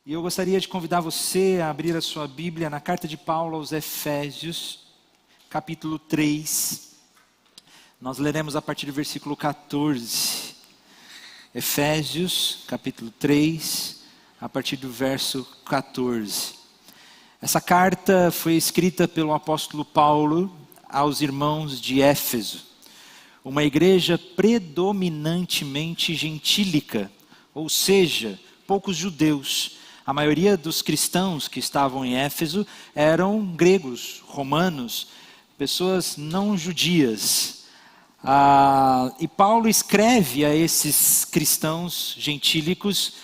E eu gostaria de convidar você a abrir a sua Bíblia na carta de Paulo aos Efésios, capítulo 3. Nós leremos a partir do versículo 14. Efésios, capítulo 3, a partir do verso 14. Essa carta foi escrita pelo apóstolo Paulo aos irmãos de Éfeso, uma igreja predominantemente gentílica, ou seja, poucos judeus. A maioria dos cristãos que estavam em Éfeso eram gregos, romanos, pessoas não judias. E Paulo escreve a esses cristãos gentílicos,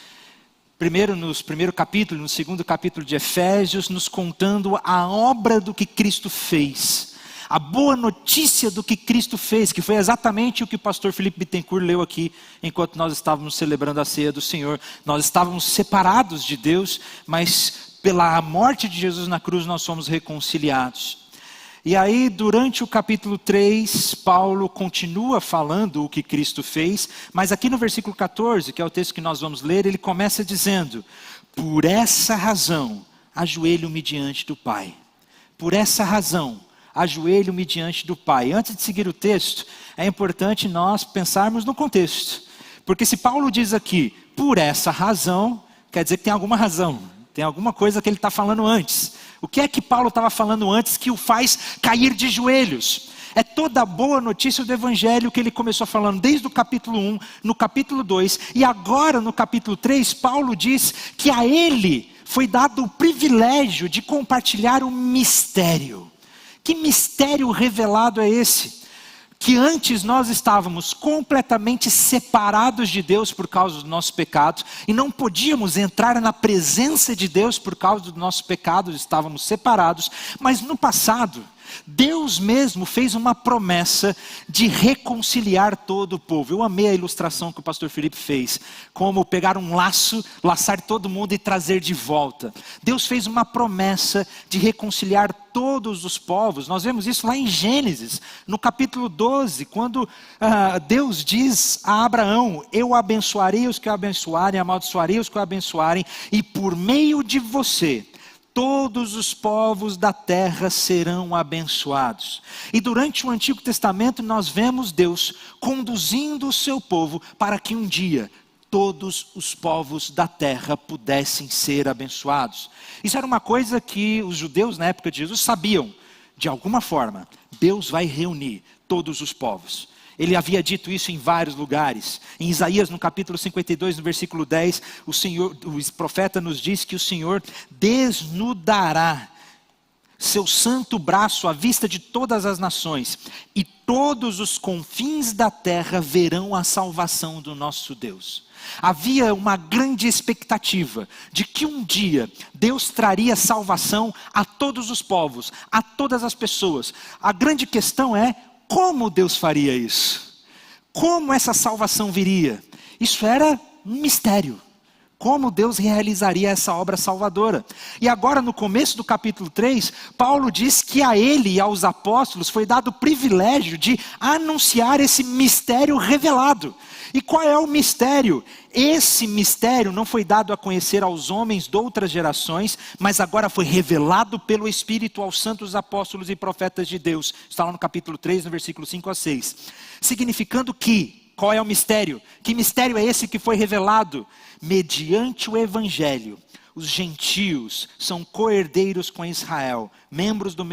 primeiro no primeiro capítulo, no segundo capítulo de Efésios, nos contando a obra do que Cristo fez. A boa notícia do que Cristo fez, que foi exatamente o que o pastor Felipe Bittencourt leu aqui, enquanto nós estávamos celebrando a ceia do Senhor. Nós estávamos separados de Deus, mas pela morte de Jesus na cruz nós somos reconciliados. E aí, durante o capítulo 3, Paulo continua falando o que Cristo fez, mas aqui no versículo 14, que é o texto que nós vamos ler, ele começa dizendo: por essa razão, ajoelho-me diante do Pai. Por essa razão, ajoelho-me diante do Pai. Antes de seguir o texto, é importante nós pensarmos no contexto. Porque se Paulo diz aqui, por essa razão, quer dizer que tem alguma razão. Tem alguma coisa que ele está falando antes. O que é que Paulo estava falando antes que o faz cair de joelhos? É toda a boa notícia do Evangelho que ele começou falando desde o capítulo 1, no capítulo 2. E agora no capítulo 3, Paulo diz que a ele foi dado o privilégio de compartilhar um mistério. Que mistério revelado é esse? Que antes nós estávamos completamente separados de Deus por causa dos nossos pecados e não podíamos entrar na presença de Deus por causa dos nossos pecados, estávamos separados. Mas no passado, Deus mesmo fez uma promessa de reconciliar todo o povo. Eu amei a ilustração que o pastor Felipe fez, como pegar um laço, laçar todo mundo e trazer de volta. Deus fez uma promessa de reconciliar todos os povos. Nós vemos isso lá em Gênesis, no capítulo 12, quando Deus diz a Abraão: eu abençoarei os que o abençoarem, amaldiçoarei os que o abençoarem, e por meio de você todos os povos da terra serão abençoados. E durante o Antigo Testamento nós vemos Deus conduzindo o seu povo para que um dia todos os povos da terra pudessem ser abençoados. Isso era uma coisa que os judeus na época de Jesus sabiam. De alguma forma, Deus vai reunir todos os povos. Ele havia dito isso em vários lugares. Em Isaías, no capítulo 52, no versículo 10, o profeta nos diz que o Senhor desnudará seu santo braço à vista de todas as nações, e todos os confins da terra verão a salvação do nosso Deus. Havia uma grande expectativa de que um dia Deus traria salvação a todos os povos, a todas as pessoas. A grande questão é: como Deus faria isso? Como essa salvação viria? Isso era um mistério. Como Deus realizaria essa obra salvadora? E agora no começo do capítulo 3, Paulo diz que a ele e aos apóstolos foi dado o privilégio de anunciar esse mistério revelado. E qual é o mistério? Esse mistério não foi dado a conhecer aos homens de outras gerações, mas agora foi revelado pelo Espírito aos santos apóstolos e profetas de Deus. Está lá no capítulo 3, no versículo 5 a 6. Significando que, qual é o mistério? Que mistério é esse que foi revelado? Mediante o Evangelho, os gentios são co-herdeiros com Israel, membros do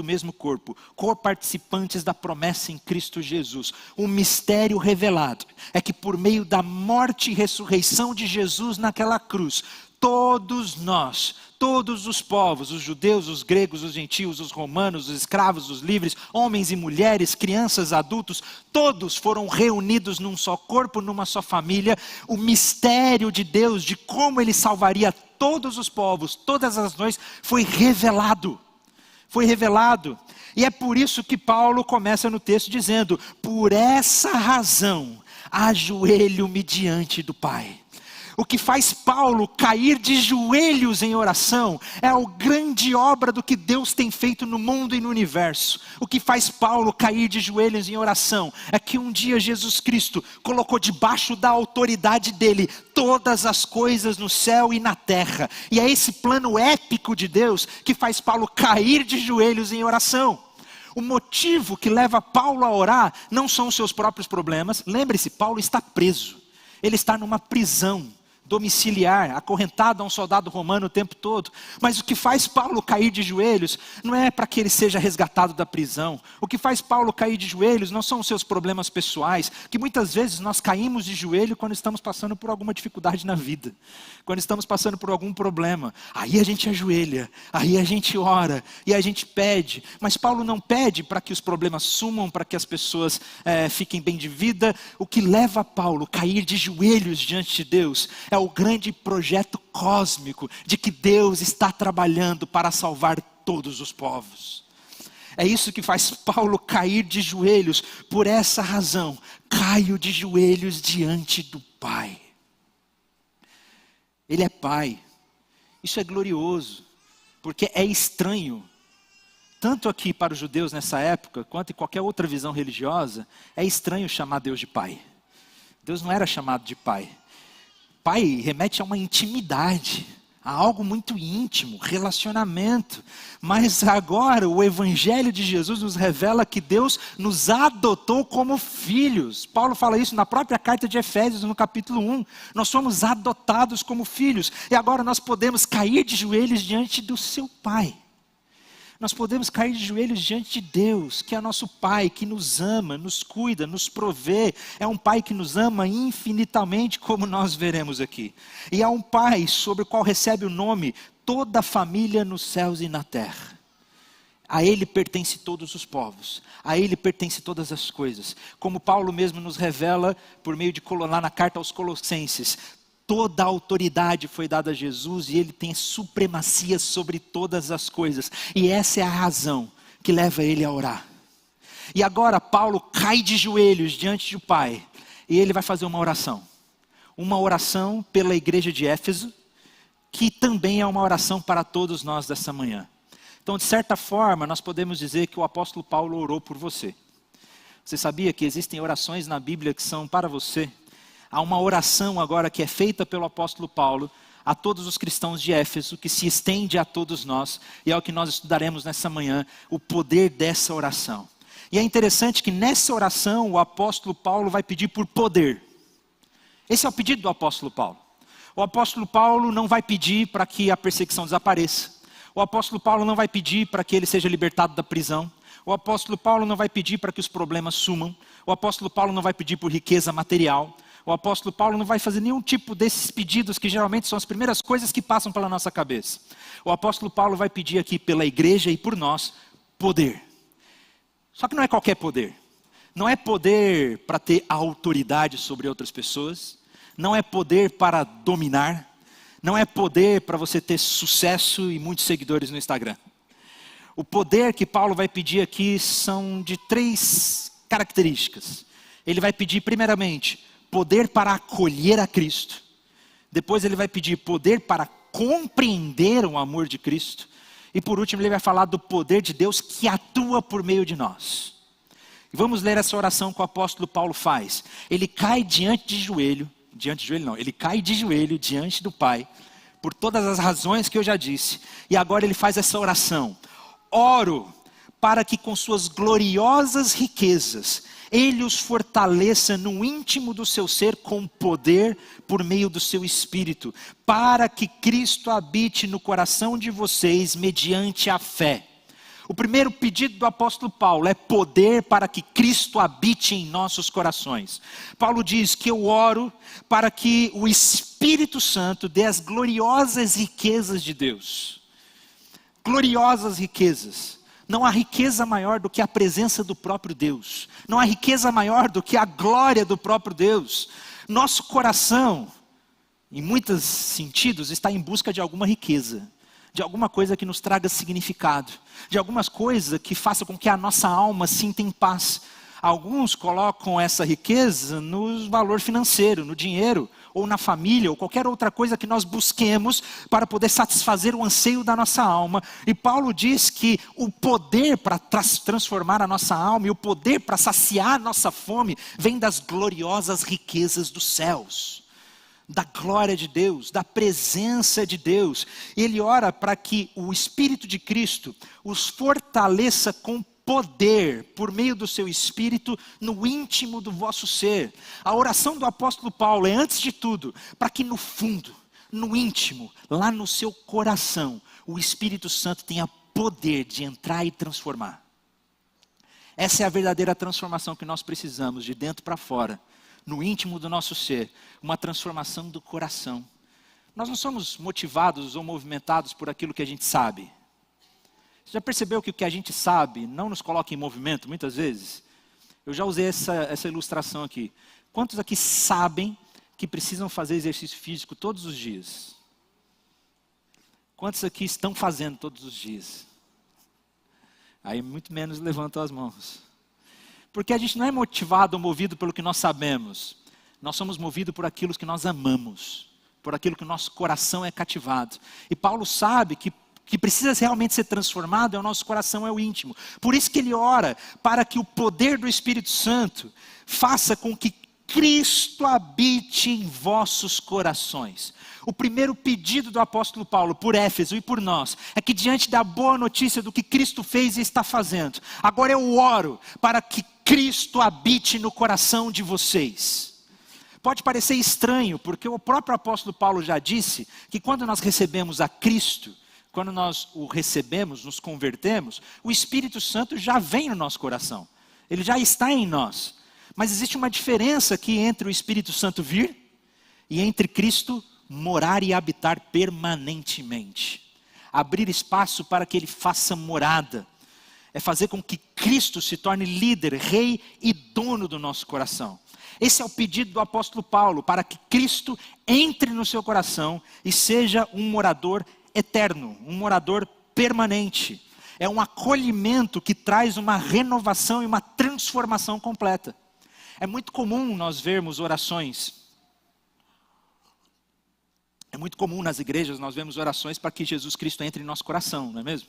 mesmo corpo, co-participantes da promessa em Cristo Jesus. O mistério revelado é que por meio da morte e ressurreição de Jesus naquela cruz, todos nós, todos os povos, os judeus, os gregos, os gentios, os romanos, os escravos, os livres, homens e mulheres, crianças, adultos, todos foram reunidos num só corpo, numa só família. O mistério de Deus, de como Ele salvaria todos os povos, todas as nações, foi revelado. Foi revelado. E é por isso que Paulo começa no texto dizendo: por essa razão, ajoelho-me diante do Pai. O que faz Paulo cair de joelhos em oração é a grande obra do que Deus tem feito no mundo e no universo. O que faz Paulo cair de joelhos em oração é que um dia Jesus Cristo colocou debaixo da autoridade dele todas as coisas no céu e na terra. E é esse plano épico de Deus que faz Paulo cair de joelhos em oração. O motivo que leva Paulo a orar não são os seus próprios problemas. Lembre-se, Paulo está preso. Ele está numa prisão domiciliar, acorrentado a um soldado romano o tempo todo. Mas o que faz Paulo cair de joelhos não é para que ele seja resgatado da prisão. O que faz Paulo cair de joelhos não são os seus problemas pessoais, que muitas vezes nós caímos de joelho quando estamos passando por alguma dificuldade na vida, quando estamos passando por algum problema. Aí a gente ajoelha, aí a gente ora e a gente pede. Mas Paulo não pede para que os problemas sumam, para que as pessoas fiquem bem de vida. O que leva Paulo a cair de joelhos diante de Deus é o grande projeto cósmico de que Deus está trabalhando para salvar todos os povos. É isso que faz Paulo cair de joelhos. Por essa razão, caio de joelhos diante do Pai. Ele é Pai. Isso é glorioso, porque é estranho, tanto aqui para os judeus nessa época, quanto em qualquer outra visão religiosa, é estranho chamar Deus de Pai. Deus não era chamado de Pai. Pai remete a uma intimidade, a algo muito íntimo, relacionamento. Mas agora o Evangelho de Jesus nos revela que Deus nos adotou como filhos. Paulo fala isso na própria carta de Efésios, no capítulo 1. Nós somos adotados como filhos. E agora nós podemos cair de joelhos diante do seu Pai. Nós podemos cair de joelhos diante de Deus, que é nosso Pai, que nos ama, nos cuida, nos provê. É um Pai que nos ama infinitamente, como nós veremos aqui. E é um Pai sobre o qual recebe o nome toda a família nos céus e na terra. A Ele pertence todos os povos, a Ele pertence todas as coisas. Como Paulo mesmo nos revela por meio de lá na carta aos Colossenses, toda a autoridade foi dada a Jesus e Ele tem supremacia sobre todas as coisas. E essa é a razão que leva ele a orar. E agora Paulo cai de joelhos diante do Pai e ele vai fazer uma oração. Uma oração pela igreja de Éfeso, que também é uma oração para todos nós dessa manhã. Então, de certa forma, nós podemos dizer que o apóstolo Paulo orou por você. Você sabia que existem orações na Bíblia que são para você? Há uma oração agora que é feita pelo apóstolo Paulo a todos os cristãos de Éfeso, que se estende a todos nós, e é o que nós estudaremos nessa manhã, o poder dessa oração. E é interessante que nessa oração o apóstolo Paulo vai pedir por poder. Esse é o pedido do apóstolo Paulo. O apóstolo Paulo não vai pedir para que a perseguição desapareça. O apóstolo Paulo não vai pedir para que ele seja libertado da prisão. O apóstolo Paulo não vai pedir para que os problemas sumam. O apóstolo Paulo não vai pedir por riqueza material. O apóstolo Paulo não vai fazer nenhum tipo desses pedidos que geralmente são as primeiras coisas que passam pela nossa cabeça. O apóstolo Paulo vai pedir aqui pela igreja e por nós, poder. Só que não é qualquer poder. Não é poder para ter autoridade sobre outras pessoas. Não é poder para dominar. Não é poder para você ter sucesso e muitos seguidores no Instagram. O poder que Paulo vai pedir aqui são de 3 características. Ele vai pedir primeiramente poder para acolher a Cristo. Depois ele vai pedir poder para compreender o amor de Cristo. E por último ele vai falar do poder de Deus que atua por meio de nós. E vamos ler essa oração que o apóstolo Paulo faz. Ele cai ele cai de joelho diante do Pai, por todas as razões que eu já disse. E agora ele faz essa oração. Oro para que com suas gloriosas riquezas Ele os fortaleça no íntimo do seu ser com poder por meio do seu Espírito, para que Cristo habite no coração de vocês mediante a fé. O primeiro pedido do apóstolo Paulo é poder para que Cristo habite em nossos corações. Paulo diz que eu oro para que o Espírito Santo dê as gloriosas riquezas de Deus. Gloriosas riquezas. Não há riqueza maior do que a presença do próprio Deus. Não há riqueza maior do que a glória do próprio Deus. Nosso coração, em muitos sentidos, está em busca de alguma riqueza. De alguma coisa que nos traga significado. De algumas coisas que faça com que a nossa alma sinta em paz. Alguns colocam essa riqueza no valor financeiro, no dinheiro. ou na família, ou qualquer outra coisa que nós busquemos para poder satisfazer o anseio da nossa alma. E Paulo diz que o poder para transformar a nossa alma e o poder para saciar a nossa fome vem das gloriosas riquezas dos céus, da glória de Deus, da presença de Deus. Ele ora para que o Espírito de Cristo os fortaleça com poder, por meio do seu Espírito, no íntimo do vosso ser. A oração do apóstolo Paulo é, antes de tudo, para que no fundo, no íntimo, lá no seu coração, o Espírito Santo tenha poder de entrar e transformar. Essa é a verdadeira transformação que nós precisamos, de dentro para fora, no íntimo do nosso ser, uma transformação do coração. Nós não somos motivados ou movimentados por aquilo que a gente sabe. Você já percebeu que o que a gente sabe não nos coloca em movimento, muitas vezes? Eu já usei essa ilustração aqui. Quantos aqui sabem que precisam fazer exercício físico todos os dias? Quantos aqui estão fazendo todos os dias? Aí muito menos levantam as mãos. Porque a gente não é motivado ou movido pelo que nós sabemos. Nós somos movidos por aquilo que nós amamos, por aquilo que o nosso coração é cativado. E Paulo sabe que precisa realmente ser transformado é o nosso coração, é o íntimo. Por isso que ele ora para que o poder do Espírito Santo faça com que Cristo habite em vossos corações. O primeiro pedido do apóstolo Paulo por Éfeso e por nós é que, diante da boa notícia do que Cristo fez e está fazendo, agora eu oro para que Cristo habite no coração de vocês. Pode parecer estranho, porque o próprio apóstolo Paulo já disse que quando nós recebemos a Cristo, quando nós o recebemos, nos convertemos, o Espírito Santo já vem no nosso coração. Ele já está em nós. Mas existe uma diferença aqui entre o Espírito Santo vir e entre Cristo morar e habitar permanentemente. Abrir espaço para que Ele faça morada. É fazer com que Cristo se torne líder, rei e dono do nosso coração. Esse é o pedido do apóstolo Paulo, para que Cristo entre no seu coração e seja um morador eterno, um morador permanente. É um acolhimento que traz uma renovação e uma transformação completa. É muito comum nós vermos orações. É muito comum nas igrejas nós vemos orações para que Jesus Cristo entre em nosso coração, não é mesmo?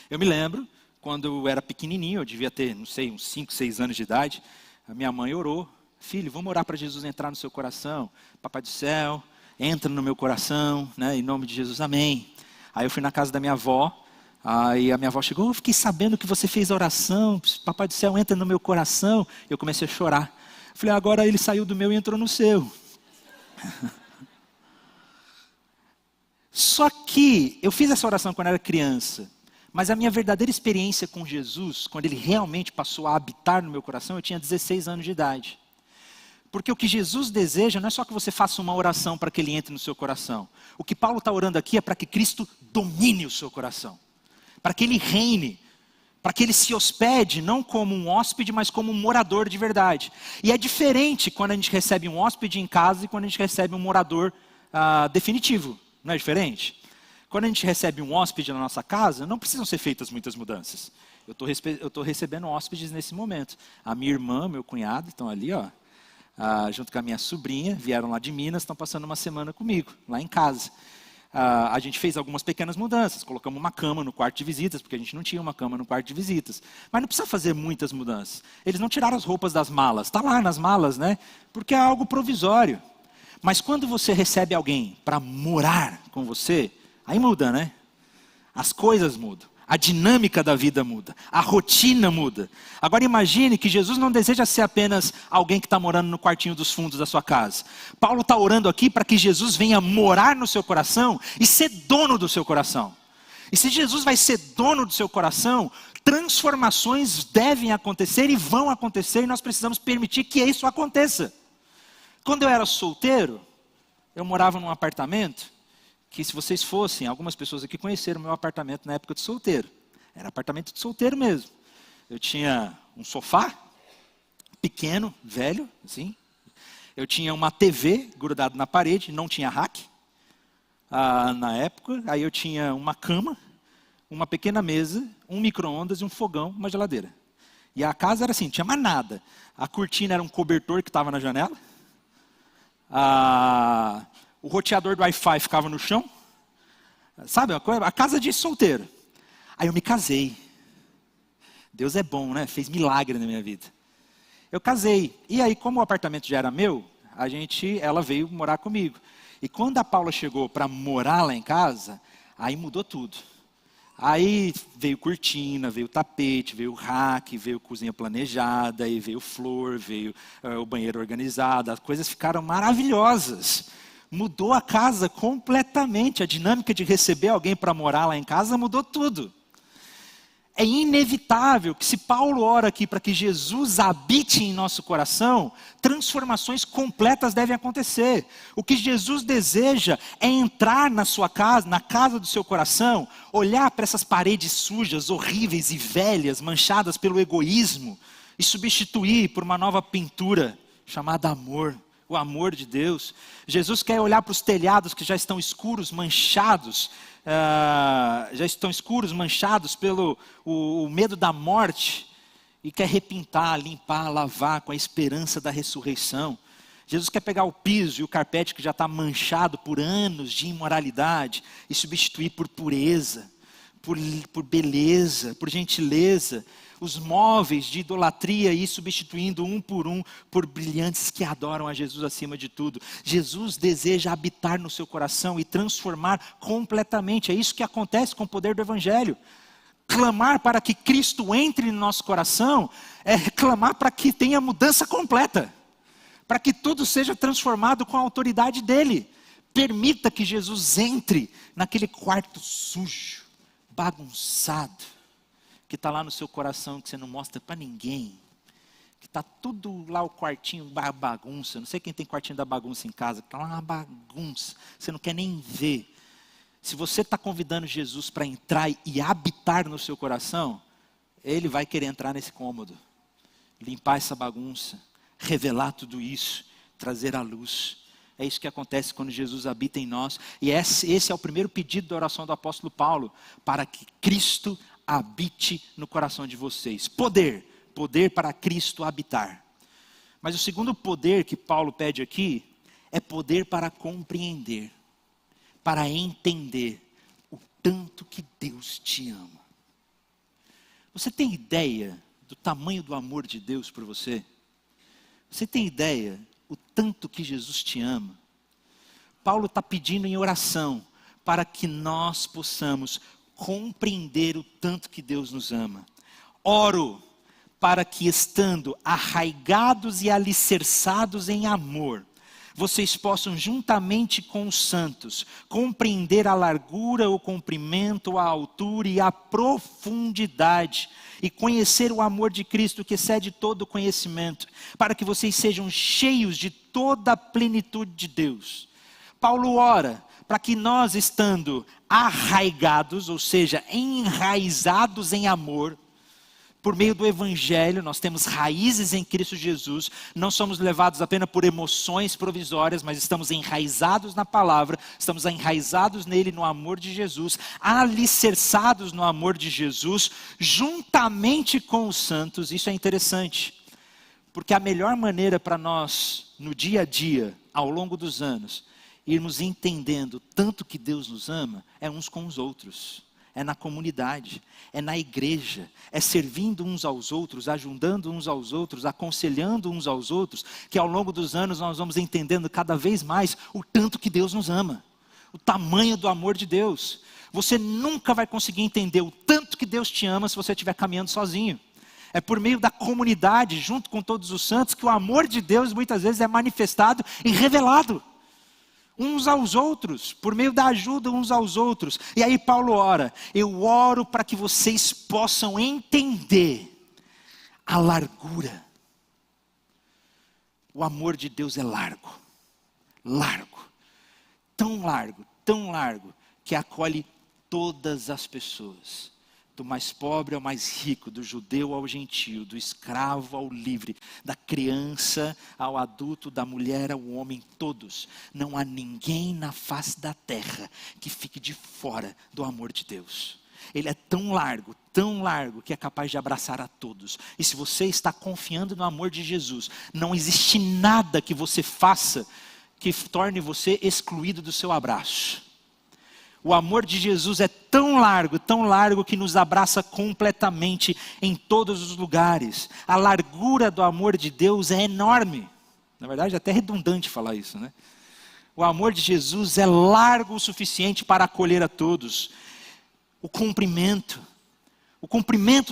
Eu me lembro, quando eu era pequenininho, eu devia ter, não sei, uns 5, 6 anos de idade, a minha mãe orou: filho, vamos orar para Jesus entrar no seu coração. Papai do céu, entra no meu coração, né? Em nome de Jesus, amém. Aí eu fui na casa da minha avó, aí a minha avó chegou: eu fiquei sabendo que você fez a oração, Papai do céu, entra no meu coração. Eu comecei a chorar. Falei: agora ele saiu do meu e entrou no seu. Só que eu fiz essa oração quando era criança, mas a minha verdadeira experiência com Jesus, quando Ele realmente passou a habitar no meu coração, eu tinha 16 anos de idade. Porque o que Jesus deseja não é só que você faça uma oração para que Ele entre no seu coração. O que Paulo está orando aqui é para que Cristo domine o seu coração. Para que Ele reine. Para que Ele se hospede, não como um hóspede, mas como um morador de verdade. E é diferente quando a gente recebe um hóspede em casa e quando a gente recebe um morador definitivo. Não é diferente? Quando a gente recebe um hóspede na nossa casa, não precisam ser feitas muitas mudanças. Eu estou recebendo hóspedes nesse momento. A minha irmã, meu cunhado, estão ali, ó. Junto com a minha sobrinha, vieram lá de Minas, estão passando uma semana comigo, lá em casa. A gente fez algumas pequenas mudanças, colocamos uma cama no quarto de visitas, porque a gente não tinha uma cama no quarto de visitas. Mas não precisa fazer muitas mudanças. Eles não tiraram as roupas das malas, está lá nas malas, né? Porque é algo provisório. Mas quando você recebe alguém para morar com você, aí muda, né? As coisas mudam. A dinâmica da vida muda, a rotina muda. Agora imagine que Jesus não deseja ser apenas alguém que está morando no quartinho dos fundos da sua casa. Paulo está orando aqui para que Jesus venha morar no seu coração e ser dono do seu coração. E se Jesus vai ser dono do seu coração, transformações devem acontecer e vão acontecer, e nós precisamos permitir que isso aconteça. Quando eu era solteiro, eu morava num apartamento que, se vocês fossem, algumas pessoas aqui conheceram meu apartamento na época de solteiro. Era apartamento de solteiro mesmo. Eu tinha um sofá pequeno, velho, assim. Eu tinha uma TV grudada na parede, não tinha rack na época. Aí eu tinha uma cama, uma pequena mesa, um micro-ondas e um fogão, uma geladeira. E a casa era assim, não tinha mais nada. A cortina era um cobertor que estava na janela. O roteador do Wi-Fi ficava no chão. Sabe uma coisa? A casa de solteiro. Aí eu me casei. Deus é bom, né? Fez milagre na minha vida. Eu casei. E aí, como o apartamento já era meu, ela veio morar comigo. E quando a Paula chegou para morar lá em casa, aí mudou tudo. Aí veio cortina, veio tapete, veio rack, veio cozinha planejada, aí veio flor, veio o banheiro organizado. As coisas ficaram maravilhosas. Mudou a casa completamente. A dinâmica de receber alguém para morar lá em casa mudou tudo. É inevitável que, se Paulo ora aqui para que Jesus habite em nosso coração, transformações completas devem acontecer. O que Jesus deseja é entrar na sua casa, na casa do seu coração, olhar para essas paredes sujas, horríveis e velhas, manchadas pelo egoísmo, e substituir por uma nova pintura chamada amor. O amor de Deus. Jesus quer olhar para os telhados que já estão escuros, manchados, pelo o medo da morte, e quer repintar, limpar, lavar com a esperança da ressurreição. Jesus quer pegar o piso e o carpete que já está manchado por anos de imoralidade e substituir por pureza, por beleza, por gentileza. Os móveis de idolatria e substituindo um por brilhantes que adoram a Jesus acima de tudo. Jesus deseja habitar no seu coração e transformar completamente. É isso que acontece com o poder do Evangelho. Clamar para que Cristo entre no nosso coração é clamar para que tenha mudança completa. Para que tudo seja transformado com a autoridade dele. Permita que Jesus entre naquele quarto sujo, bagunçado, que está lá no seu coração, que você não mostra para ninguém, que está tudo lá o quartinho, bagunça. Não sei quem tem quartinho da bagunça em casa, está lá uma bagunça, você não quer nem ver. Se você está convidando Jesus para entrar e habitar no seu coração, ele vai querer entrar nesse cômodo, limpar essa bagunça, revelar tudo isso, trazer à luz. É isso que acontece quando Jesus habita em nós. E esse é o primeiro pedido da oração do apóstolo Paulo, para que Cristo habite no coração de vocês. Poder para Cristo habitar. Mas o segundo poder que Paulo pede aqui é poder para compreender, para entender o tanto que Deus te ama. Você tem ideia do tamanho do amor de Deus por você? Você tem ideia o tanto que Jesus te ama? Paulo está pedindo em oração para que nós possamos compreender o tanto que Deus nos ama. Oro para que, estando arraigados e alicerçados em amor, vocês possam, juntamente com os santos, compreender a largura, o comprimento, a altura e a profundidade, e conhecer o amor de Cristo que excede todo o conhecimento, para que vocês sejam cheios de toda a plenitude de Deus. Paulo ora para que nós, estando arraigados, ou seja, enraizados em amor, por meio do Evangelho, nós temos raízes em Cristo Jesus, não somos levados apenas por emoções provisórias, mas estamos enraizados na palavra, estamos enraizados nele, no amor de Jesus, alicerçados no amor de Jesus, juntamente com os santos. Isso é interessante, porque a melhor maneira para nós, no dia a dia, ao longo dos anos, irmos entendendo tanto que Deus nos ama, é uns com os outros. É na comunidade, é na igreja, é servindo uns aos outros, ajudando uns aos outros, aconselhando uns aos outros, que ao longo dos anos nós vamos entendendo cada vez mais o tanto que Deus nos ama, o tamanho do amor de Deus. Você nunca vai conseguir entender o tanto que Deus te ama se você estiver caminhando sozinho. É por meio da comunidade, junto com todos os santos, que o amor de Deus muitas vezes é manifestado e revelado. Uns aos outros, por meio da ajuda uns aos outros. E aí Paulo ora, eu oro para que vocês possam entender a largura. O amor de Deus é largo, tão largo, que acolhe todas as pessoas. Do mais pobre ao mais rico, do judeu ao gentio, do escravo ao livre, da criança ao adulto, da mulher ao homem, todos. Não há ninguém na face da terra que fique de fora do amor de Deus. Ele é tão largo, que é capaz de abraçar a todos. E se você está confiando no amor de Jesus, não existe nada que você faça que torne você excluído do seu abraço. O amor de Jesus é tão largo, que nos abraça completamente em todos os lugares. A largura do amor de Deus é enorme. Na verdade, é até redundante falar isso, né? O amor de Jesus é largo o suficiente para acolher a todos. O comprimento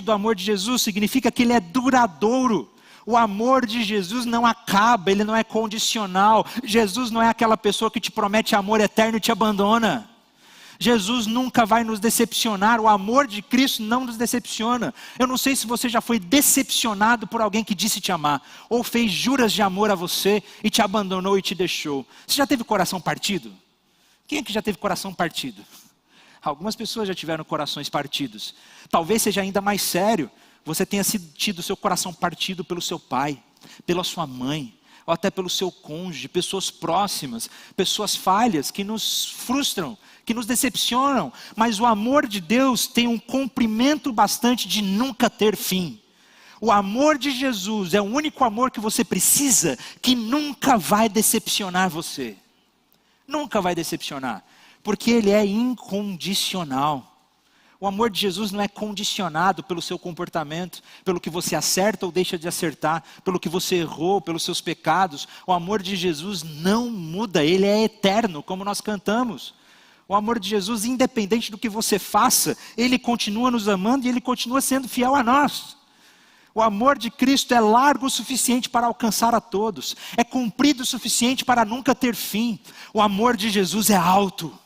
do amor de Jesus significa que ele é duradouro. O amor de Jesus não acaba, ele não é condicional. Jesus não é aquela pessoa que te promete amor eterno e te abandona. Jesus nunca vai nos decepcionar, o amor de Cristo não nos decepciona. Eu não sei se você já foi decepcionado por alguém que disse te amar, ou fez juras de amor a você e te abandonou e te deixou. Você já teve coração partido? Quem é que já teve coração partido? Algumas pessoas já tiveram corações partidos. Talvez seja ainda mais sério, você tenha tido seu coração partido pelo seu pai, pela sua mãe, ou até pelo seu cônjuge, pessoas próximas, pessoas falhas que nos frustram, que nos decepcionam, mas o amor de Deus tem um comprimento bastante de nunca ter fim. O amor de Jesus é o único amor que você precisa, que nunca vai decepcionar você. Nunca vai decepcionar, porque ele é incondicional. O amor de Jesus não é condicionado pelo seu comportamento, pelo que você acerta ou deixa de acertar, pelo que você errou, pelos seus pecados. O amor de Jesus não muda, ele é eterno, como nós cantamos. O amor de Jesus, independente do que você faça, ele continua nos amando e ele continua sendo fiel a nós. O amor de Cristo é largo o suficiente para alcançar a todos, é comprido o suficiente para nunca ter fim. O amor de Jesus é alto.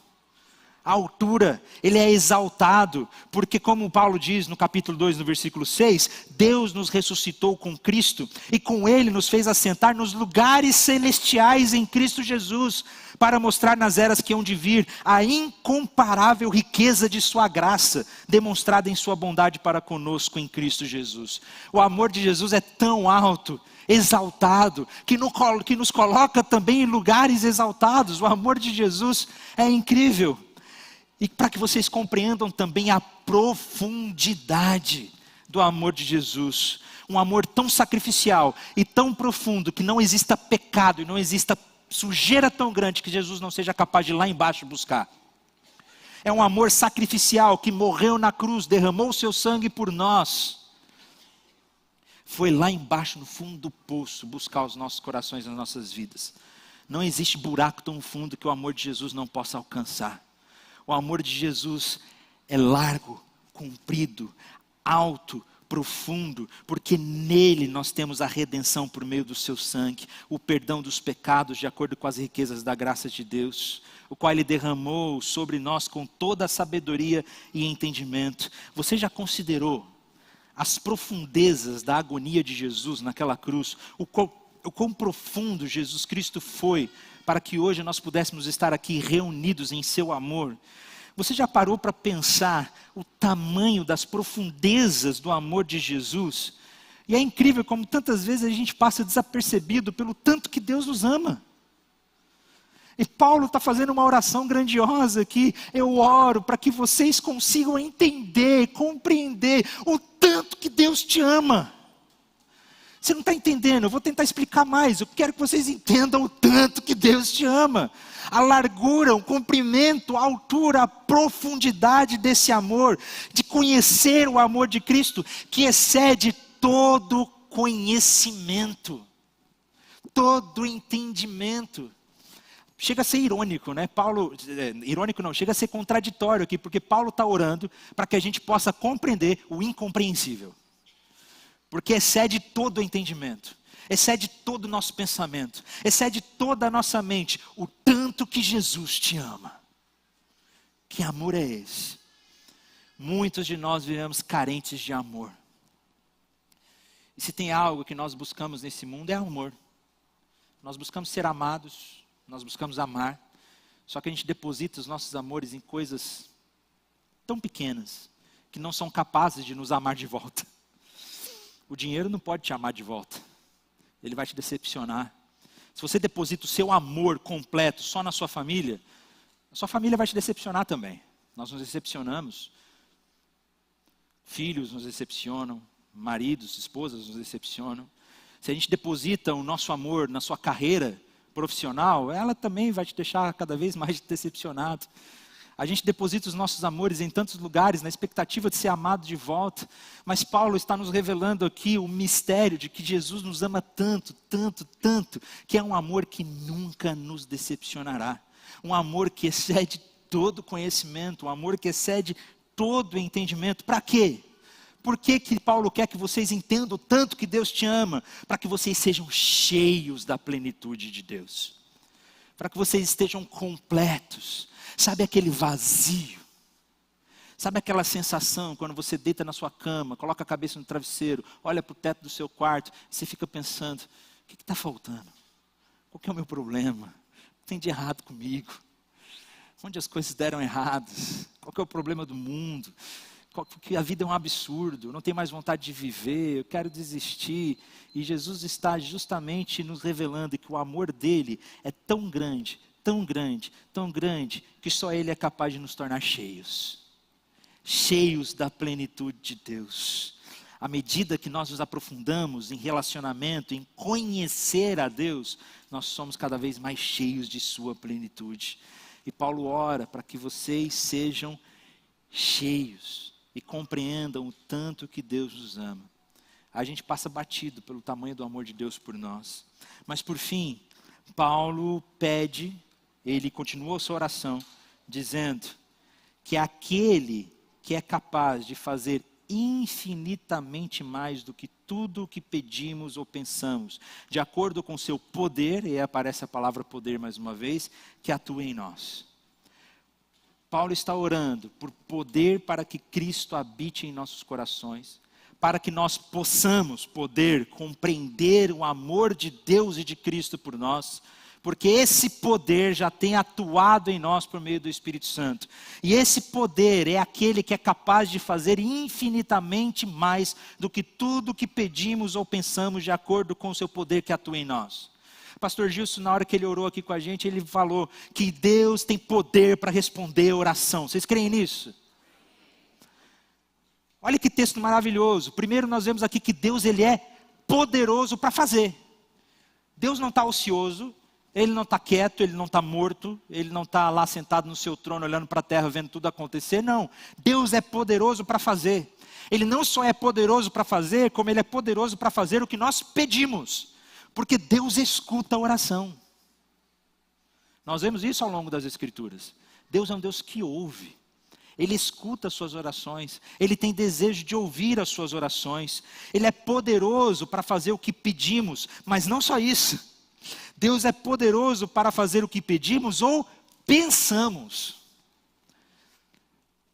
A altura, ele é exaltado, porque como Paulo diz no capítulo 2, no versículo 6, Deus nos ressuscitou com Cristo, e com ele nos fez assentar nos lugares celestiais em Cristo Jesus, para mostrar nas eras que hão de vir, a incomparável riqueza de sua graça, demonstrada em sua bondade para conosco em Cristo Jesus. O amor de Jesus é tão alto, exaltado, que nos coloca também em lugares exaltados. O amor de Jesus é incrível. E para que vocês compreendam também a profundidade do amor de Jesus. Um amor tão sacrificial e tão profundo que não exista pecado e não exista sujeira tão grande que Jesus não seja capaz de ir lá embaixo buscar. É um amor sacrificial que morreu na cruz, derramou o seu sangue por nós. Foi lá embaixo no fundo do poço buscar os nossos corações nas nossas vidas. Não existe buraco tão fundo que o amor de Jesus não possa alcançar. O amor de Jesus é largo, comprido, alto, profundo, porque nele nós temos a redenção por meio do seu sangue, o perdão dos pecados de acordo com as riquezas da graça de Deus, o qual ele derramou sobre nós com toda a sabedoria e entendimento. Você já considerou as profundezas da agonia de Jesus naquela cruz? O quão profundo Jesus Cristo foi para que hoje nós pudéssemos estar aqui reunidos em seu amor? Você já parou para pensar o tamanho das profundezas do amor de Jesus? E é incrível como tantas vezes a gente passa desapercebido pelo tanto que Deus nos ama. E Paulo está fazendo uma oração grandiosa aqui. Eu oro para que vocês consigam entender, compreender o tanto que Deus te ama. Você não está entendendo, eu vou tentar explicar mais. Eu quero que vocês entendam o tanto que Deus te ama. A largura, o comprimento, a altura, a profundidade desse amor. De conhecer o amor de Cristo, que excede todo conhecimento. Todo entendimento. Chega a ser irônico, né? Irônico não, chega a ser contraditório aqui. Porque Paulo está orando para que a gente possa compreender o incompreensível. Porque excede todo o entendimento, excede todo o nosso pensamento, excede toda a nossa mente, o tanto que Jesus te ama. Que amor é esse? Muitos de nós vivemos carentes de amor. E se tem algo que nós buscamos nesse mundo é amor. Nós buscamos ser amados, nós buscamos amar, só que a gente deposita os nossos amores em coisas tão pequenas, que não são capazes de nos amar de volta. O dinheiro não pode te amar de volta. Ele vai te decepcionar. Se você deposita o seu amor completo só na sua família, a sua família vai te decepcionar também. Nós nos decepcionamos. Filhos nos decepcionam. Maridos, esposas nos decepcionam. Se a gente deposita o nosso amor na sua carreira, profissional, ela também vai te deixar cada vez mais decepcionado. A gente deposita os nossos amores em tantos lugares, na expectativa de ser amado de volta. Mas Paulo está nos revelando aqui o mistério de que Jesus nos ama tanto, tanto, tanto, que é um amor que nunca nos decepcionará. Um amor que excede todo conhecimento, um amor que excede todo entendimento. Para quê? Por que Paulo quer que vocês entendam tanto que Deus te ama? Para que vocês sejam cheios da plenitude de Deus. Para que vocês estejam completos. Sabe aquele vazio? Sabe aquela sensação quando você deita na sua cama, coloca a cabeça no travesseiro, olha para o teto do seu quarto, e você fica pensando, o que está faltando? Qual que é o meu problema? O que tem de errado comigo? Onde as coisas deram erradas? Qual que é o problema do mundo? Que a vida é um absurdo, eu não tenho mais vontade de viver, eu quero desistir. E Jesus está justamente nos revelando que o amor dele é tão grande, tão grande, tão grande, que só ele é capaz de nos tornar cheios. Cheios da plenitude de Deus. À medida que nós nos aprofundamos em relacionamento, em conhecer a Deus, nós somos cada vez mais cheios de sua plenitude. E Paulo ora para que vocês sejam cheios e compreendam o tanto que Deus nos ama. A gente passa batido pelo tamanho do amor de Deus por nós. Mas por fim, Paulo pede, ele continua a sua oração, dizendo que aquele que é capaz de fazer infinitamente mais do que tudo o que pedimos ou pensamos, de acordo com seu poder, e aí aparece a palavra poder mais uma vez, que atua em nós. Paulo está orando por poder para que Cristo habite em nossos corações, para que nós possamos poder compreender o amor de Deus e de Cristo por nós, porque esse poder já tem atuado em nós por meio do Espírito Santo. E esse poder é aquele que é capaz de fazer infinitamente mais do que tudo que pedimos ou pensamos, de acordo com o seu poder que atua em nós. Pastor Gilson, na hora que ele orou aqui com a gente, ele falou que Deus tem poder para responder a oração. Vocês creem nisso? Olha que texto maravilhoso. Primeiro nós vemos aqui que Deus ele é poderoso para fazer. Deus não está ocioso, ele não está quieto, ele não está morto, ele não está lá sentado no seu trono olhando para a terra vendo tudo acontecer. Não, Deus é poderoso para fazer. Ele não só é poderoso para fazer, como ele é poderoso para fazer o que nós pedimos. Porque Deus escuta a oração. Nós vemos isso ao longo das Escrituras. Deus é um Deus que ouve. Ele escuta as suas orações. Ele tem desejo de ouvir as suas orações. Ele é poderoso para fazer o que pedimos. Mas não só isso. Deus é poderoso para fazer o que pedimos ou pensamos.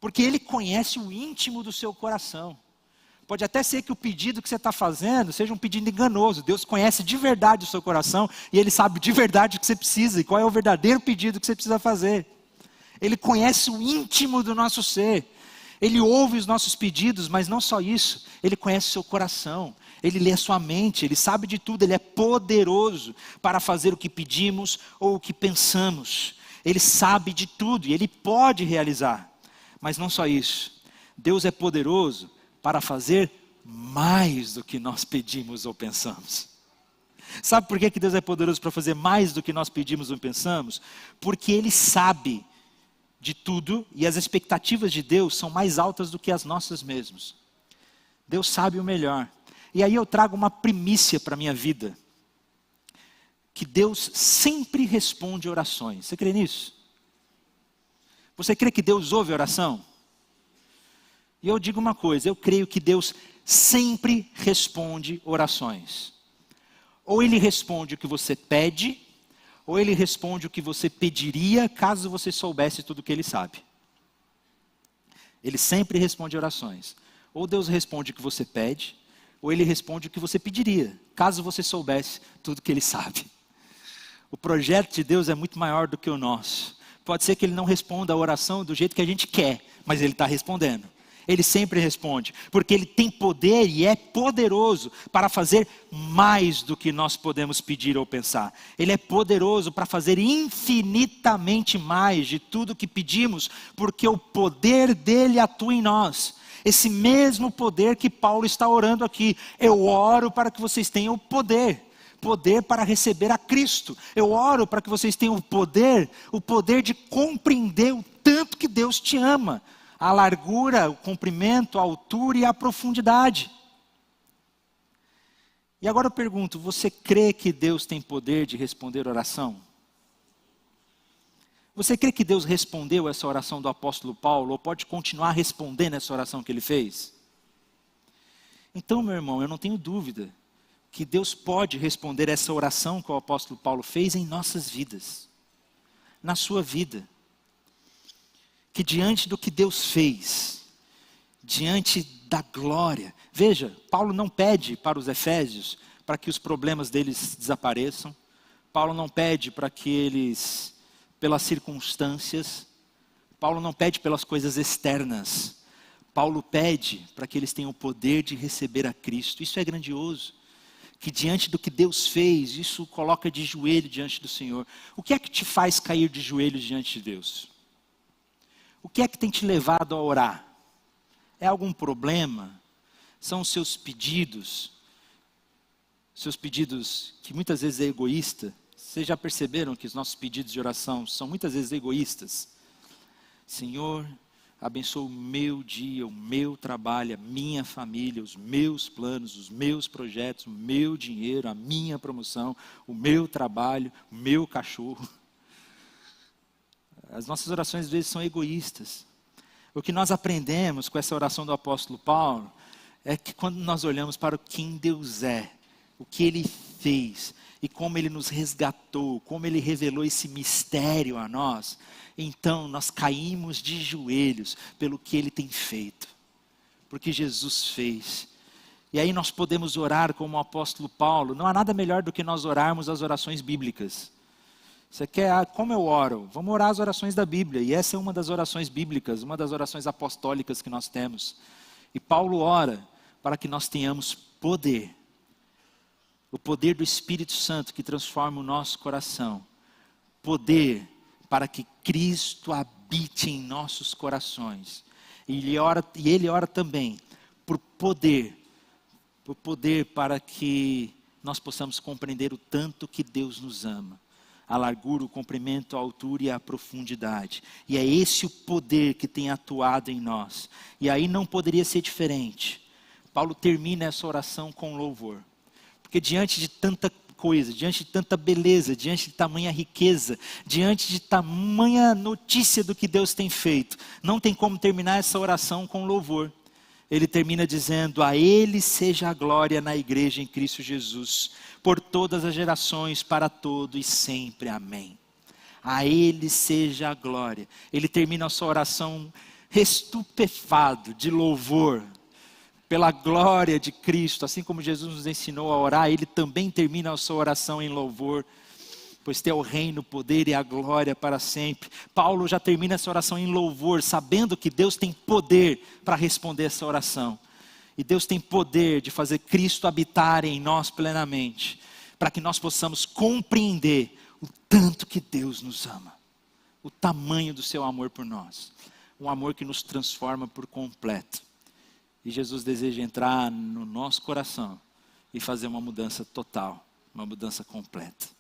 Porque Ele conhece o íntimo do seu coração. Pode até ser que o pedido que você está fazendo seja um pedido enganoso. Deus conhece de verdade o seu coração e Ele sabe de verdade o que você precisa e qual é o verdadeiro pedido que você precisa fazer. Ele conhece o íntimo do nosso ser. Ele ouve os nossos pedidos, mas não só isso. Ele conhece o seu coração. Ele lê a sua mente. Ele sabe de tudo. Ele é poderoso para fazer o que pedimos ou o que pensamos. Ele sabe de tudo e Ele pode realizar. Mas não só isso. Deus é poderoso para fazer mais do que nós pedimos ou pensamos. Sabe por que Deus é poderoso para fazer mais do que nós pedimos ou pensamos? Porque Ele sabe de tudo e as expectativas de Deus são mais altas do que as nossas mesmas. Deus sabe o melhor. E aí eu trago uma primícia para a minha vida. Que Deus sempre responde orações. Você crê nisso? Você crê que Deus ouve oração? E eu digo uma coisa, eu creio que Deus sempre responde orações. Ou Ele responde o que você pede, ou Ele responde o que você pediria, caso você soubesse tudo o que Ele sabe. Ele sempre responde orações. Ou Deus responde o que você pede, ou Ele responde o que você pediria, caso você soubesse tudo o que Ele sabe. O projeto de Deus é muito maior do que o nosso. Pode ser que Ele não responda a oração do jeito que a gente quer, mas Ele está respondendo. Ele sempre responde, porque Ele tem poder e é poderoso para fazer mais do que nós podemos pedir ou pensar. Ele é poderoso para fazer infinitamente mais de tudo que pedimos, porque o poder dele atua em nós. Esse mesmo poder que Paulo está orando aqui. Eu oro para que vocês tenham o poder. poder para receber a Cristo. Eu oro para que vocês tenham o poder de compreender o tanto que Deus te ama. A largura, o comprimento, a altura e a profundidade. E agora eu pergunto, você crê que Deus tem poder de responder oração? Você crê que Deus respondeu essa oração do apóstolo Paulo, ou pode continuar respondendo essa oração que ele fez? Então, meu irmão, eu não tenho dúvida que Deus pode responder essa oração que o apóstolo Paulo fez em nossas vidas, na sua vida. Que diante do que Deus fez, diante da glória, veja, Paulo não pede para os efésios para que os problemas deles desapareçam, Paulo não pede para que eles, pelas circunstâncias, Paulo não pede pelas coisas externas, Paulo pede para que eles tenham o poder de receber a Cristo. Isso é grandioso, que diante do que Deus fez, isso o coloca de joelho diante do Senhor. O que é que te faz cair de joelhos diante de Deus? O que é que tem te levado a orar? É algum problema? São os seus pedidos que muitas vezes é egoísta? Vocês já perceberam que os nossos pedidos de oração são muitas vezes egoístas? Senhor, abençoa o meu dia, o meu trabalho, a minha família, os meus planos, os meus projetos, o meu dinheiro, a minha promoção, o meu trabalho, o meu cachorro. As nossas orações às vezes são egoístas. O que nós aprendemos com essa oração do apóstolo Paulo é que quando nós olhamos para quem Deus é, o que Ele fez e como Ele nos resgatou, como Ele revelou esse mistério a nós, então nós caímos de joelhos pelo que Ele tem feito, porque Jesus fez. E aí nós podemos orar como o apóstolo Paulo. Não há nada melhor do que nós orarmos as orações bíblicas. Você quer, como eu oro? Vamos orar as orações da Bíblia. E essa é uma das orações bíblicas, uma das orações apostólicas que nós temos. E Paulo ora para que nós tenhamos poder. O poder do Espírito Santo que transforma o nosso coração. Poder para que Cristo habite em nossos corações. E ele ora também por poder para que nós possamos compreender o tanto que Deus nos ama. A largura, o comprimento, a altura e a profundidade. E é esse o poder que tem atuado em nós. E aí não poderia ser diferente. Paulo termina essa oração com louvor. Porque diante de tanta coisa, diante de tanta beleza, diante de tamanha riqueza, diante de tamanha notícia do que Deus tem feito, não tem como terminar essa oração com louvor. Ele termina dizendo: a Ele seja a glória na igreja em Cristo Jesus, por todas as gerações, para todo e sempre. Amém. A Ele seja a glória. Ele termina a sua oração estupefado de louvor, pela glória de Cristo. Assim como Jesus nos ensinou a orar, Ele também termina a sua oração em louvor, pois tem o reino, o poder e a glória para sempre. Paulo já termina essa oração em louvor, sabendo que Deus tem poder para responder essa oração. E Deus tem poder de fazer Cristo habitar em nós plenamente, para que nós possamos compreender o tanto que Deus nos ama, o tamanho do seu amor por nós, um amor que nos transforma por completo. E Jesus deseja entrar no nosso coração e fazer uma mudança total, uma mudança completa.